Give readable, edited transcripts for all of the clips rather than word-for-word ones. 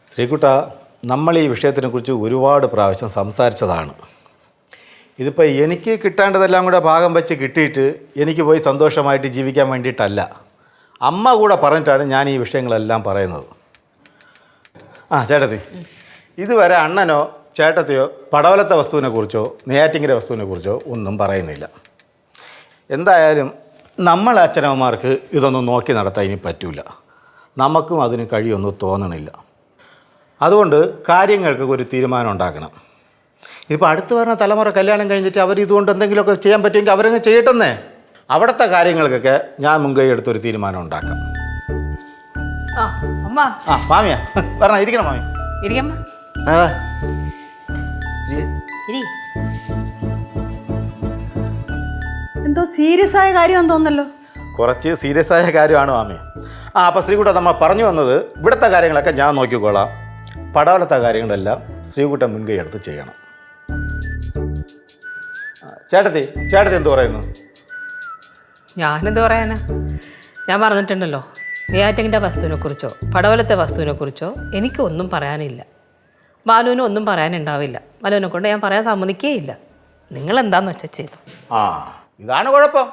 ശ്രീകുട്ട, നമ്മൾ ഈ വിഷയത്തിനെക്കുറിച്ച് ഒരുപാട് പ്രാവശ്യം സംസാരിച്ചതാണ്. ഇതിപ്പോൾ എനിക്ക് കിട്ടേണ്ടതെല്ലാം കൂടെ ഭാഗം വെച്ച് കിട്ടിയിട്ട് എനിക്ക് പോയി സന്തോഷമായിട്ട് ജീവിക്കാൻ വേണ്ടിയിട്ടല്ല. അമ്മ കൂടെ പറഞ്ഞിട്ടാണ് ഞാൻ ഈ വിഷയങ്ങളെല്ലാം പറയുന്നത്. ചേട്ടത്തി, ഇതുവരെ അണ്ണനോ ചേട്ടത്തെയോ പടവലത്തെ വസ്തുവിനെക്കുറിച്ചോ നെയ്യാറ്റിങ്കര വസ്തുവിനെക്കുറിച്ചോ ഒന്നും പറയുന്നില്ല. എന്തായാലും നമ്മളെ അച്ഛനമ്മമാർക്ക് ഇതൊന്നും നോക്കി നടത്താൻ ഇനി പറ്റില്ല. നമുക്കും അതിന് കഴിയൊന്നും തോന്നണില്ല. അതുകൊണ്ട് കാര്യങ്ങൾക്ക് ഒരു തീരുമാനം ഉണ്ടാക്കണം. ഇപ്പോൾ അടുത്ത് വരുന്ന തലമുറ കല്യാണം കഴിഞ്ഞിട്ട് അവർ ഇതുകൊണ്ട് എന്തെങ്കിലുമൊക്കെ ചെയ്യാൻ പറ്റുമെങ്കിൽ അവരങ്ങ് ചെയ്യട്ടെന്നേ. അവിടുത്തെ കാര്യങ്ങൾക്കൊക്കെ ഞാൻ മുൻകൈ എടുത്തൊരു തീരുമാനം ഉണ്ടാക്കാം. മാമിയാ പറഞ്ഞ ഇരിക്കണം. മാമി എന്തോ സീരിയസ് ആയ കാര്യം തോന്നല്ലോ. കുറച്ച് സീരിയസ് ആയ കാര്യമാണ് മാമി. അപ്പോൾ ശ്രീകുട്ട, നമ്മൾ പറഞ്ഞു വന്നത് ഇവിടുത്തെ കാര്യങ്ങളൊക്കെ ഞാൻ നോക്കിക്കോളാം. പടവലത്തെ കാര്യങ്ങളെല്ലാം ശ്രീകുട്ടൻ മുൻകൈ എടുത്ത് ചെയ്യണം. ചേട്ടത്തി എന്ത് പറയുന്നു? ഞാനെന്ത് പറയാനാ? ഞാൻ പറഞ്ഞിട്ടുണ്ടല്ലോ, നെയ്യാറ്റിങ്കര വസ്തുവിനെക്കുറിച്ചോ പടവലത്തെ വസ്തുവിനെക്കുറിച്ചോ എനിക്കൊന്നും പറയാനില്ല. ബാലുവിനും ഒന്നും പറയാനുണ്ടാവില്ല. ബാലുവിനെ കൊണ്ട് ഞാൻ പറയാൻ സമ്മതിക്കേയില്ല. നിങ്ങളെന്താന്ന് വെച്ചാൽ ചെയ്തു. ഇതാണ് കുഴപ്പം.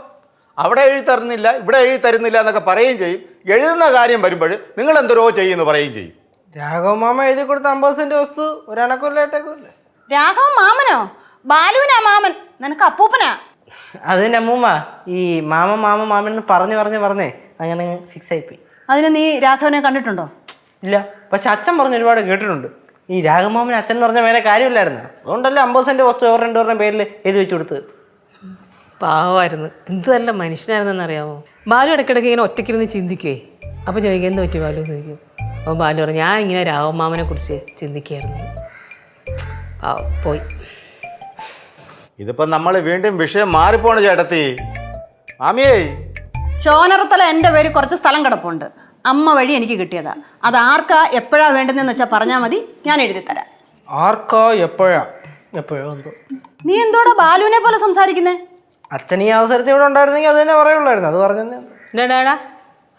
അവിടെ എഴുതി തരുന്നില്ല, ഇവിടെ എഴുതി തരുന്നില്ല എന്നൊക്കെ പറയുകയും ചെയ്യും. എഴുതുന്ന കാര്യം വരുമ്പോൾ നിങ്ങൾ എന്തോരോ ചെയ്യുമെന്ന് പറയുകയും ചെയ്യും. രാഘവ മാമ എഴുതി കൊടുത്ത 50 സെന്റ് വസ്തു ഒരണക്കൊല്ലേട്ടേക്കല്ലേ. രാഘവ മാമനോ? ബാലുവിനാ മാമൻ, നിനക്ക് അപ്പൂപ്പനാ. അതിന് അമ്മൂമ്മ ഈ മാമൻ പറഞ്ഞേ അങ്ങനെ ഫിക്സ് ആയിപ്പോയി. അതിന് നീ രാഘവനെ കണ്ടിട്ടുണ്ടോ? ഇല്ല, പക്ഷെ അച്ഛൻ പറഞ്ഞ് ഒരുപാട് കേട്ടിട്ടുണ്ട്. ഈ രാഘവമാമൻ അച്ഛൻ എന്ന് പറഞ്ഞ വേറെ കാര്യമില്ലായിരുന്നു. അതുകൊണ്ടല്ലേ 50 സെന്റ് വസ്തു അവർ രണ്ടുപേരുടെ പേരിൽ എഴുതി വെച്ച് കൊടുത്തത്. പാവമായിരുന്നു. എന്ത് നല്ല മനുഷ്യനായിരുന്നെന്നറിയാമോ? ബാലു ഇടയ്ക്കിടയ്ക്ക് ഇങ്ങനെ ഒറ്റയ്ക്കിരുന്ന് ചിന്തിക്കുവേ. അപ്പോൾ ചോദിക്കും എന്ത് പറ്റി ബാലു എന്ന് ചോദിക്കും. അപ്പോൾ ബാലു പറഞ്ഞു ഞാൻ ഇങ്ങനെ രാഘവമാമനെ കുറിച്ച് ചിന്തിക്കുകയായിരുന്നു. പോയി. ഇതിപ്പോൾ നമ്മൾ വീണ്ടും വിഷയം മാറിപ്പോണ ചേട്ടത്തി. മാമിയേ, ചോനറത്തല എൻ്റെ പേര് കുറച്ച് സ്ഥലം കിടപ്പുണ്ട്. അമ്മ വഴി എനിക്ക് കിട്ടിയതാ. അത് ആർക്കാ എപ്പോഴാ വേണ്ടതെന്ന് വെച്ചാൽ പറഞ്ഞാൽ മതി, ഞാൻ എഴുതി തരാം. ആർക്കാ എപ്പോഴോ എന്തോ. നീ എന്തോടാ ബാലുവിനെ പോലെ സംസാരിക്കുന്നേ? അച്ഛൻ ഈ അവസരത്തിൽ ഇവിടെ ഉണ്ടായിരുന്നെങ്കിൽ അത് തന്നെ പറയുള്ളായിരുന്നു. അത് പറഞ്ഞ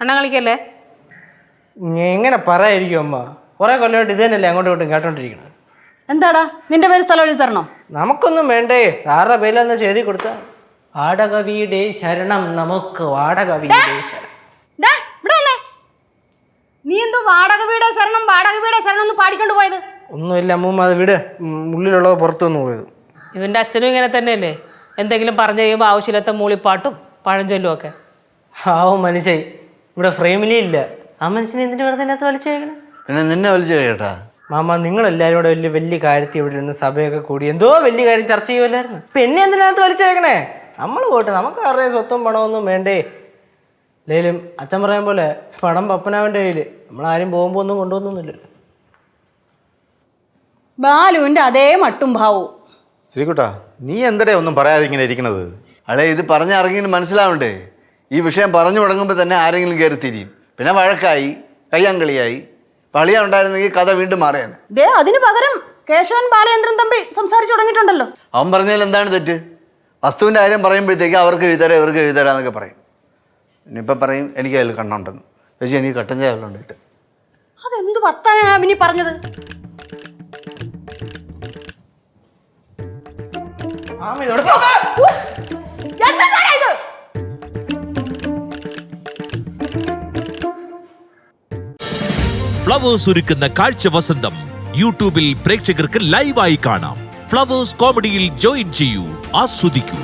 അണ്ണ കളിക്കല്ലേ. എങ്ങനെ പറയായിരിക്കും അമ്മ? കുറെ കൊല്ലമായിട്ട് ഇത് തന്നെയല്ലേ അങ്ങോട്ടും ഇങ്ങോട്ടും കേട്ടോണ്ടിരിക്കണം. എന്താടാ നിന്റെ പേര് സ്ഥലം എഴുതി തരണോ? നമുക്കൊന്നും വേണ്ടേ, ആരുടെ പേരിലെന്ന് എഴുതി കൊടുത്ത. വാടക വീടേ ശരണം നമുക്ക്, വാടക വീടേ ശരണം. നീ എന്തോ വാടക വീടേ ശരണം എന്ന് പാടിക്കൊണ്ട് പോയത്? ഒന്നുമില്ല അമ്മൂമ്മ, അത് വീട് ഉള്ളിലുള്ളത് പുറത്തുനിന്ന് പോയത്. ഇവൻ്റെ അച്ഛനും ഇങ്ങനെ തന്നെയല്ലേ, എന്തെങ്കിലും പറഞ്ഞു കഴിയുമ്പോൾ ആവശ്യമില്ലാത്ത മൂളിപ്പാട്ടും പഴഞ്ചൊല്ലും ഒക്കെ. മനുഷ്യ ഇവിടെ ഫ്രെയിമിലേ ഇല്ല. ആ മനുഷ്യനെ എന്തിനു വെറുതെ അതിനകത്ത് വലിച്ചു കഴിക്കണം? പിന്നെ നിന്നെ വലിച്ചു കഴിയട്ടാ. മാമ, നിങ്ങളെല്ലാവരും കൂടെ വലിയ കാര്യത്തിൽ ഇവിടെ ഇരുന്ന് സഭയൊക്കെ കൂടി എന്തോ വലിയ കാര്യം ചർച്ച ചെയ്യുമല്ലായിരുന്നു. ഇപ്പം എന്നെ എന്തിനകത്ത് വലിച്ചു കഴിക്കണേ? നമ്മൾ പോട്ടെ, നമുക്ക് ആരുടെ സ്വത്തും പണമൊന്നും വേണ്ടേ. അല്ലേലും അച്ഛൻ പറയാൻ പോലെ പണം പപ്പനാവൻ്റെ കയ്യിൽ. നമ്മളാരും പോകുമ്പോൾ ഒന്നും കൊണ്ടുവന്നൊന്നുമില്ലല്ലോ. ബാലുവിൻ്റെ അതേ മട്ടും ഭാവവും. ശ്രീകുട്ട, നീ എന്തടേ ഒന്നും പറയാതെ ഇങ്ങനെ ഇരിക്കണത്? അളേ, ഇത് പറഞ്ഞിറങ്ങിന് മനസ്സിലാവണ്ടേ? ഈ വിഷയം പറഞ്ഞു തുടങ്ങുമ്പോൾ തന്നെ ആരെങ്കിലും കയറി തിരിയും. പിന്നെ വഴക്കായി, കയ്യാങ്കളിയായി. പളിയ ഉണ്ടായിരുന്നെങ്കിൽ കഥ വീണ്ടും മാറിയാണ്. അതിന് പകരം കേശവൻ ബാലചന്ദ്രൻ തമ്പി സംസാരിച്ചു തുടങ്ങിയിട്ടുണ്ടല്ലോ. അവൻ പറഞ്ഞാൽ എന്താണ് തെറ്റ്? വസ്തുവിൻ്റെ കാര്യം പറയുമ്പോഴത്തേക്ക് അവർക്ക് എഴുതരാം ഇവർക്ക് എഴുതരാന്നൊക്കെ പറയും. ഇനിയിപ്പോൾ പറയും എനിക്ക് അതിൽ കണ്ണുണ്ടെന്ന്. പക്ഷേ എനിക്ക് കട്ടൻ ചായ വെള്ളം ഉണ്ടിട്ട്. അതെന്ത് വർത്താനാ ഇനി പറഞ്ഞത്? ഫ്ലവേഴ്സ് ഒരുക്കുന്ന കാഴ്ച വസന്തം യൂട്യൂബിൽ പ്രേക്ഷകർക്ക് ലൈവായി കാണാം. ഫ്ലവേഴ്സ് കോമഡിയിൽ ജോയിൻ ചെയ്യൂ, ആസ്വദിക്കൂ.